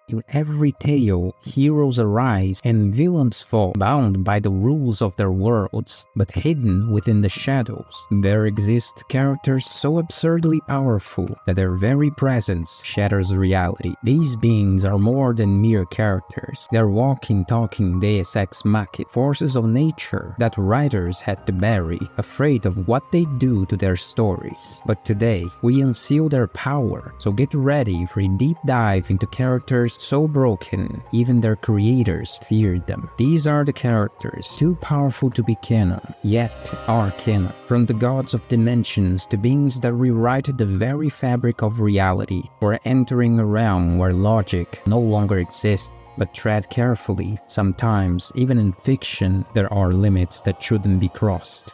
In every tale, heroes arise and villains fall, bound by the rules of their worlds, but hidden within the shadows. There exist characters so absurdly powerful that their very presence shatters reality. These beings are more than mere characters. They're walking, talking deus ex machina, forces of nature that writers had to bury, afraid of what they do to their stories. But today, we unseal their power, so get ready for a deep dive into characters so broken, even their creators feared them. These are the characters, too powerful to be canon, yet are canon. From the gods of dimensions to beings that rewrite the very fabric of reality, or entering a realm where logic no longer exists. But tread carefully, sometimes, even in fiction, there are limits that shouldn't be crossed.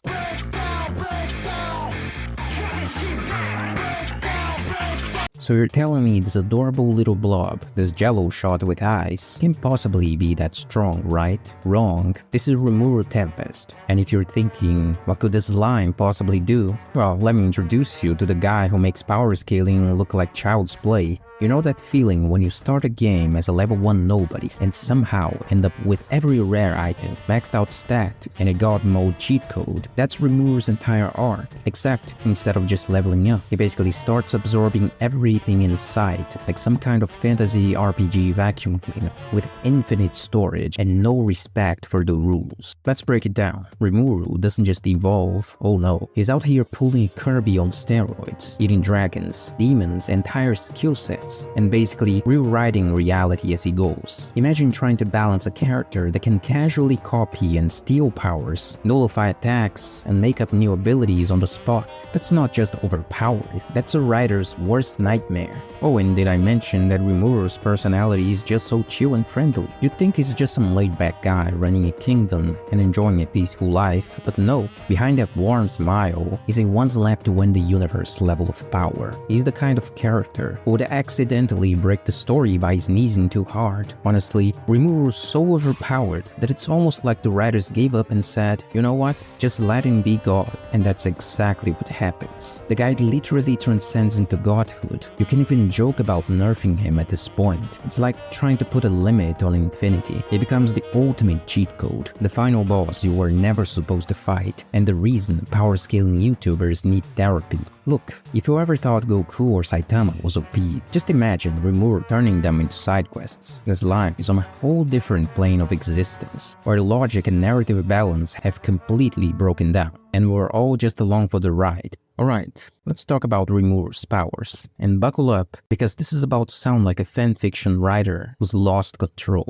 So you're telling me this adorable little blob, this jello shot with eyes, can't possibly be that strong, right? Wrong. This is Ruru Tempest. And if you're thinking, what could this slime possibly do? Well, let me introduce you to the guy who makes power scaling look like child's play. You know that feeling when you start a game as a level 1 nobody and somehow end up with every rare item, maxed out stat, and a god mode cheat code? That's Ruru's entire arc. Except, instead of just leveling up, he basically starts absorbing everything in sight, like some kind of fantasy RPG vacuum cleaner, with infinite storage and no respect for the rules. Let's break it down. Ruru doesn't just evolve, oh no. He's out here pulling Kirby on steroids, eating dragons, demons, entire skill sets, and basically rewriting reality as he goes. Imagine trying to balance a character that can casually copy and steal powers, nullify attacks, and make up new abilities on the spot. That's not just overpowered, that's a writer's worst nightmare. Oh, and did I mention that Ruru's personality is just so chill and friendly? You'd think he's just some laid-back guy running a kingdom and enjoying a peaceful life, but no. Behind that warm smile is a one-slap-to-win-the-universe level of power. He's the kind of character who would accidentally break the story by sneezing too hard. Honestly, Ruru's so overpowered that it's almost like the writers gave up and said, you know what, just let him be God. And that's exactly what happens. The guy literally transcends into godhood. You can even joke about nerfing him at this point. It's like trying to put a limit on infinity. He becomes the ultimate cheat code, the final boss you were never supposed to fight, and the reason power scaling YouTubers need therapy. Look, if you ever thought Goku or Saitama was OP, just imagine Ruru turning them into side quests. The slime is on a whole different plane of existence, where logic and narrative balance have completely broken down, and we're all just along for the ride. Alright, let's talk about Ruru's powers. And buckle up, because this is about to sound like a fanfiction writer who's lost control.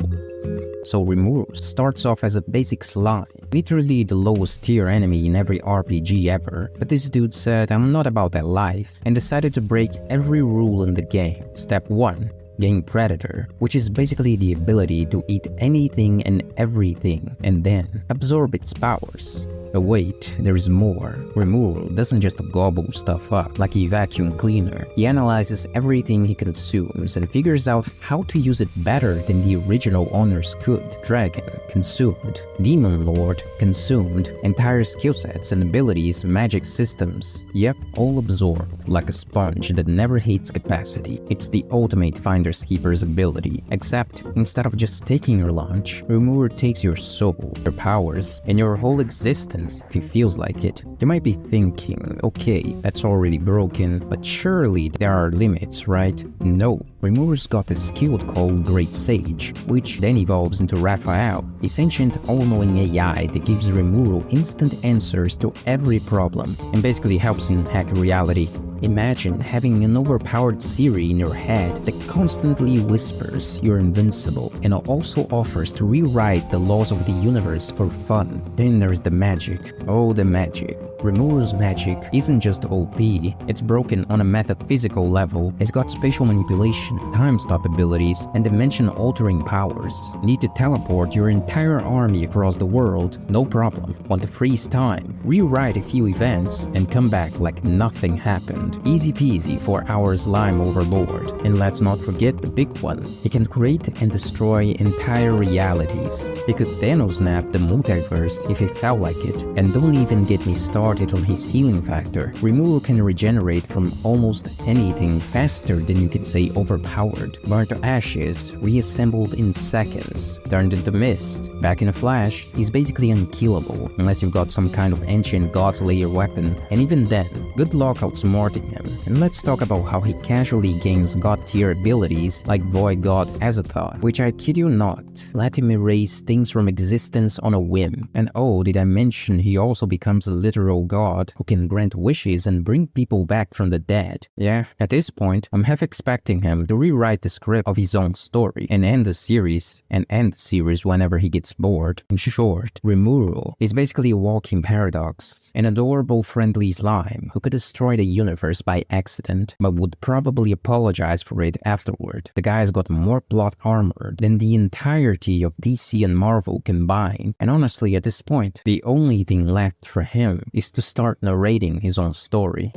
So Ruru starts off as a basic slime, literally the lowest tier enemy in every RPG ever, but this dude said, I'm not about that life, and decided to break every rule in the game. Step 1. Gain Predator, which is basically the ability to eat anything and everything, and then absorb its powers. But wait, there is more. Ruru doesn't just gobble stuff up like a vacuum cleaner. He analyzes everything he consumes and figures out how to use it better than the original owners could. Dragon, consumed. Demon Lord, consumed. Entire skill sets and abilities, magic systems. Yep, all absorbed, like a sponge that never hates capacity. It's the ultimate Finders Keeper's ability. Except, instead of just taking your lunch, Ruru takes your soul, your powers, and your whole existence if he feels like it. You might be thinking, okay, that's already broken, but surely there are limits, right? No. Ruru's got a skill called Great Sage, which then evolves into Raphael, a sentient all-knowing AI that gives Ruru instant answers to every problem, and basically helps him hack reality. Imagine having an overpowered Siri in your head that constantly whispers you're invincible and also offers to rewrite the laws of the universe for fun. Then there's the magic. Oh, the magic. Ruru's magic isn't just OP, it's broken on a metaphysical level. It's got spatial manipulation, time stop abilities, and dimension-altering powers. Need to teleport your entire army across the world? No problem. Want to freeze time? Rewrite a few events and come back like nothing happened. Easy peasy for our slime overlord. And let's not forget the big one. He can create and destroy entire realities. He could Thanos snap the multiverse if he felt like it. And don't even get me started started on his healing factor, Rimuru can regenerate from almost anything faster than you could say overpowered. Burnt to ashes, reassembled in seconds, turned into mist. Back in a flash, he's basically unkillable, unless you've got some kind of ancient god's layer weapon, and even then, good luck outsmarting him. And let's talk about how he casually gains god tier abilities like Void God Azathoth, which I kid you not, let him erase things from existence on a whim. And oh, did I mention he also becomes a literal god who can grant wishes and bring people back from the dead. Yeah, at this point, I'm half expecting him to rewrite the script of his own story and end the series whenever he gets bored. In short, Rimuru is basically a walking paradox, an adorable friendly slime who could destroy the universe by accident, but would probably apologize for it afterward. The guy's got more plot armor than the entirety of DC and Marvel combined, and honestly at this point, the only thing left for him is to start narrating his own story.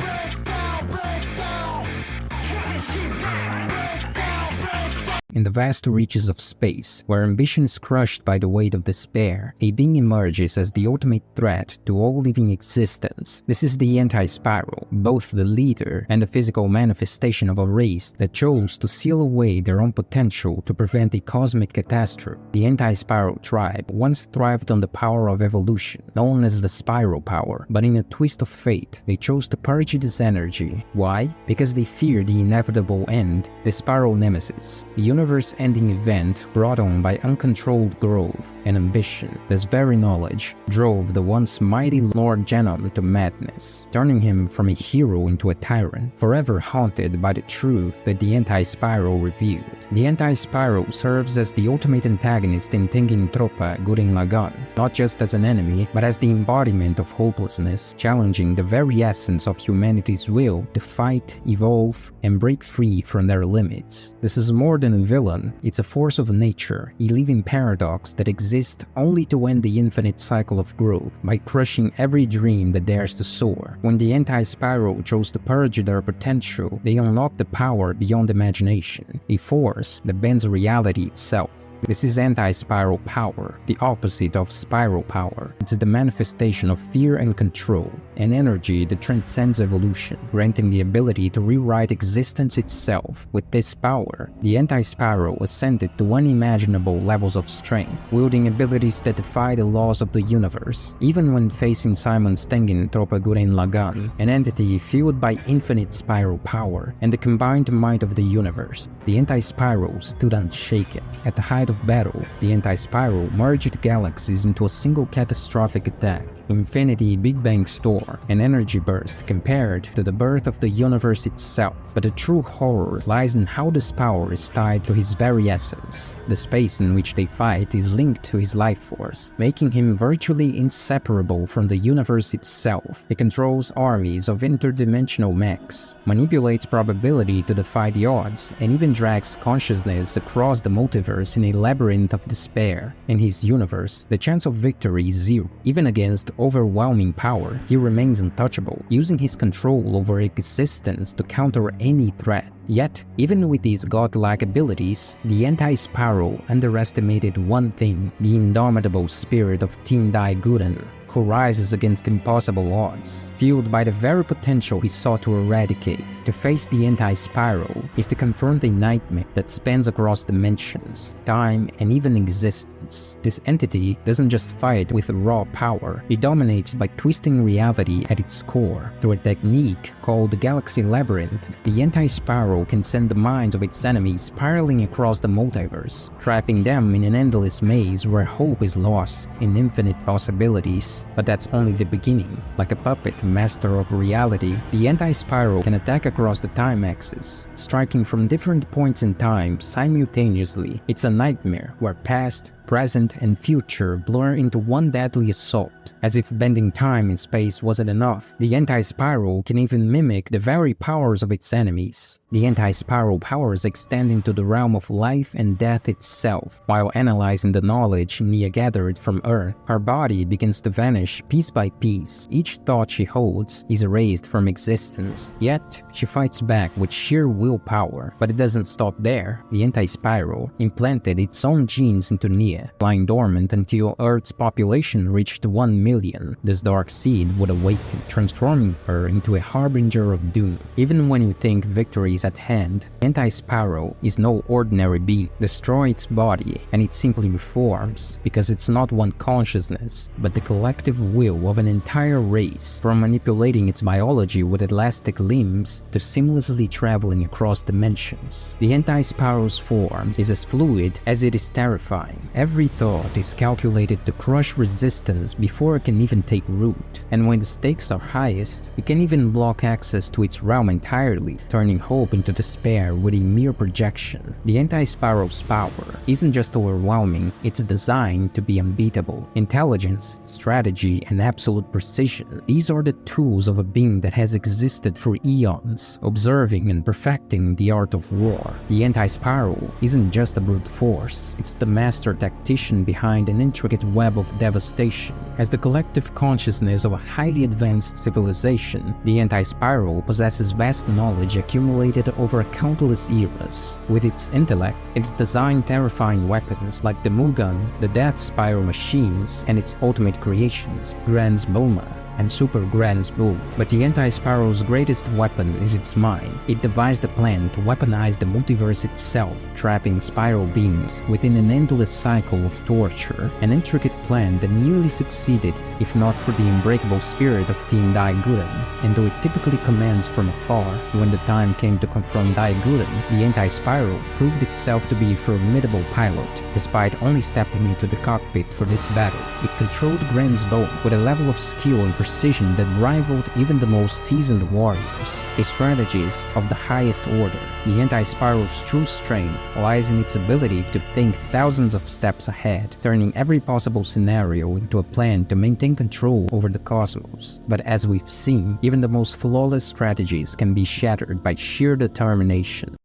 In the vast reaches of space, where ambition is crushed by the weight of despair, a being emerges as the ultimate threat to all living existence. This is the AntiSpiral, both the leader and the physical manifestation of a race that chose to seal away their own potential to prevent a cosmic catastrophe. The AntiSpiral tribe once thrived on the power of evolution, known as the Spiral Power, but in a twist of fate, they chose to purge this energy. Why? Because they feared the inevitable end, the Spiral Nemesis, the universe-ending event brought on by uncontrolled growth and ambition. This very knowledge drove the once mighty Lord Genom to madness, turning him from a hero into a tyrant, forever haunted by the truth that the AntiSpiral revealed. The AntiSpiral serves as the ultimate antagonist in Tengen Troppa Gurren Lagann, not just as an enemy, but as the embodiment of hopelessness, challenging the very essence of humanity's will to fight, evolve, and break free from their limits. This is more than a villain, it's a force of nature, a living paradox that exists only to end the infinite cycle of growth by crushing every dream that dares to soar. When the AntiSpiral chose to purge their potential, they unlocked the power beyond imagination, a force that bends reality itself. This is AntiSpiral power, the opposite of spiral power. It's the manifestation of fear and control, an energy that transcends evolution, granting the ability to rewrite existence itself. With this power, the AntiSpiral ascended to unimaginable levels of strength, wielding abilities that defy the laws of the universe. Even when facing Simon's Tengen Troppa Gurren Lagann, an entity fueled by infinite spiral power and the combined might of the universe, the AntiSpiral stood unshaken. At the height of battle, the AntiSpiral merged galaxies into a single catastrophic attack. Infinity Big Bang Storm, an energy burst compared to the birth of the universe itself. But the true horror lies in how this power is tied to his very essence. The space in which they fight is linked to his life force, making him virtually inseparable from the universe itself. He controls armies of interdimensional mechs, manipulates probability to defy the odds, and even drags consciousness across the multiverse in a labyrinth of despair. In his universe, the chance of victory is zero. Even against overwhelming power, he remains untouchable, using his control over existence to counter any threat. Yet, even with these godlike abilities, the AntiSpiral underestimated one thing: the indomitable spirit of Tindai Gurren, who rises against impossible odds. Fueled by the very potential he sought to eradicate, to face the AntiSpiral is to confront a nightmare that spans across dimensions, time, and even existence. This entity doesn't just fight with raw power, it dominates by twisting reality at its core. Through a technique called the Galaxy Labyrinth, the AntiSpiral can send the minds of its enemies spiraling across the multiverse, trapping them in an endless maze where hope is lost in infinite possibilities. But that's only the beginning. Like a puppet master of reality, the AntiSpiral can attack across the time axis, striking from different points in time simultaneously. It's a nightmare where past, present, and future blur into one deadly assault. As if bending time and space wasn't enough, the AntiSpiral can even mimic the very powers of its enemies. The AntiSpiral powers extend into the realm of life and death itself. While analyzing the knowledge Nia gathered from Earth, her body begins to vanish piece by piece. Each thought she holds is erased from existence. Yet, she fights back with sheer willpower. But it doesn't stop there. The AntiSpiral implanted its own genes into Nia, idea, lying dormant until Earth's population reached 1 million. This dark seed would awaken, transforming her into a harbinger of doom. Even when you think victory is at hand, AntiSpiral is no ordinary being. Destroy its body, and it simply reforms, because it's not one consciousness, but the collective will of an entire race, from manipulating its biology with elastic limbs to seamlessly traveling across dimensions. The AntiSpiral's form is as fluid as it is terrifying. Every thought is calculated to crush resistance before it can even take root, and when the stakes are highest, it can even block access to its realm entirely, turning hope into despair with a mere projection. The AntiSpiral's power isn't just overwhelming, it's designed to be unbeatable. Intelligence, strategy, and absolute precision, these are the tools of a being that has existed for eons, observing and perfecting the art of war. The AntiSpiral isn't just a brute force, it's the master tactician behind an intricate web of devastation. As the collective consciousness of a highly advanced civilization, the AntiSpiral possesses vast knowledge accumulated over countless eras. With its intellect, it's designed terrifying weapons like the Mugun, the Death Spiral machines, and its ultimate creations, Grand's Boma and Super Grand's Boom. But the AntiSpiral's greatest weapon is its mind. It devised a plan to weaponize the multiverse itself, trapping spiral beams within an endless cycle of torture, an intricate plan that nearly succeeded if not for the unbreakable spirit of Team Daiguren. And though it typically commands from afar, when the time came to confront Daiguren, the AntiSpiral proved itself to be a formidable pilot. Despite only stepping into the cockpit for this battle, it controlled Grand's Bow with a level of skill and precision that rivaled even the most seasoned warriors. A strategist of the highest order, the AntiSpiral's true strength lies in its ability to think thousands of steps ahead, turning every possible scenario into a plan to maintain control over the cosmos. But as we've seen, even the most flawless strategies can be shattered by sheer determination.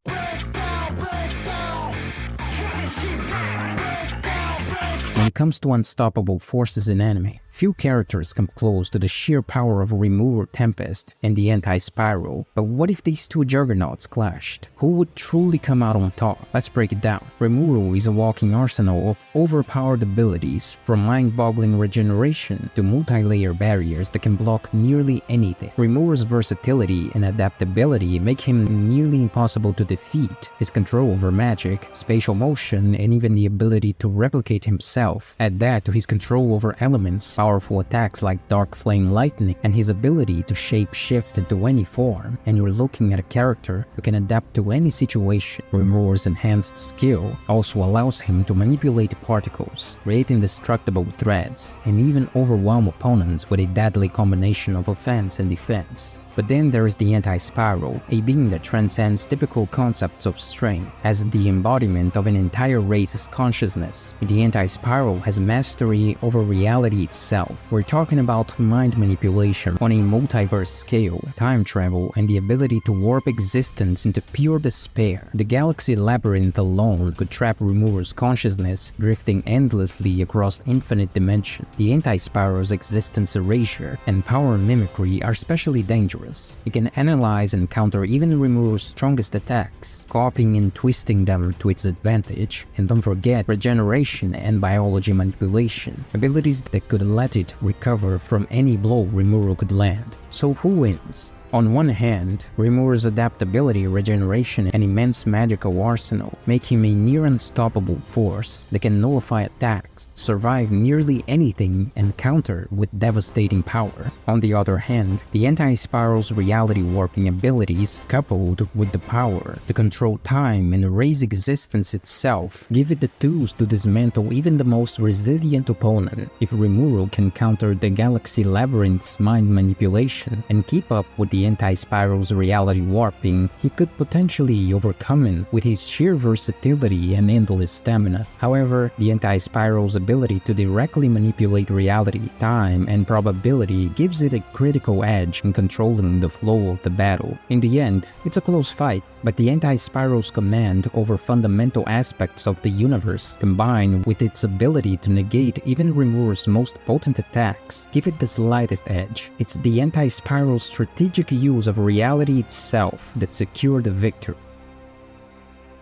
When it comes to unstoppable forces in anime, few characters come close to the sheer power of Rimuru Tempest and the AntiSpiral. But what if these two juggernauts clashed? Who would truly come out on top? Let's break it down. Rimuru is a walking arsenal of overpowered abilities, from mind-boggling regeneration to multi-layer barriers that can block nearly anything. Rimuru's versatility and adaptability make him nearly impossible to defeat. His control over magic, spatial motion, and even the ability to replicate himself. Add that to his control over elements, powerful attacks like Dark Flame Lightning, and his ability to shape-shift into any form, and you're looking at a character who can adapt to any situation. Rimuru's enhanced skill also allows him to manipulate particles, create indestructible threads, and even overwhelm opponents with a deadly combination of offense and defense. But then there is the AntiSpiral, a being that transcends typical concepts of strength. As the embodiment of an entire race's consciousness, the AntiSpiral has mastery over reality itself. We're talking about mind manipulation on a multiverse scale, time travel, and the ability to warp existence into pure despair. The Galaxy Labyrinth alone could trap Rimuru's consciousness, drifting endlessly across infinite dimensions. The AntiSpiral's existence erasure and power mimicry are especially dangerous. It can analyze and counter even Rimuru's strongest attacks, copying and twisting them to its advantage. And don't forget regeneration and biology manipulation, abilities that could let it recover from any blow Rimuru could land. So who wins? On one hand, Rimuru's adaptability, regeneration, and immense magical arsenal make him a near unstoppable force that can nullify attacks, survive nearly anything, and counter with devastating power. On the other hand, the AntiSpiral's reality warping abilities, coupled with the power to control time and erase existence itself, give it the tools to dismantle even the most resilient opponent. If Rimuru can counter the Galaxy Labyrinth's mind manipulation and keep up with the AntiSpiral's reality warping, he could potentially overcome it with his sheer versatility and endless stamina. However, the AntiSpiral's ability to directly manipulate reality, time, and probability gives it a critical edge in controlling the flow of the battle. In the end, it's a close fight, but the AntiSpiral's command over fundamental aspects of the universe, combined with its ability to negate even Rimuru's most potent attacks, give it the slightest edge. It's the AntiSpiral's strategic use of reality itself that secured the victory.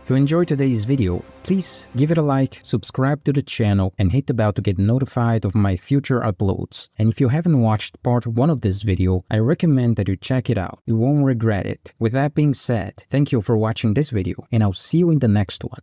If you enjoyed today's video, please give it a like, subscribe to the channel, and hit the bell to get notified of my future uploads. And if you haven't watched part 1 of this video, I recommend that you check it out. You won't regret it. With that being said, thank you for watching this video, and I'll see you in the next one.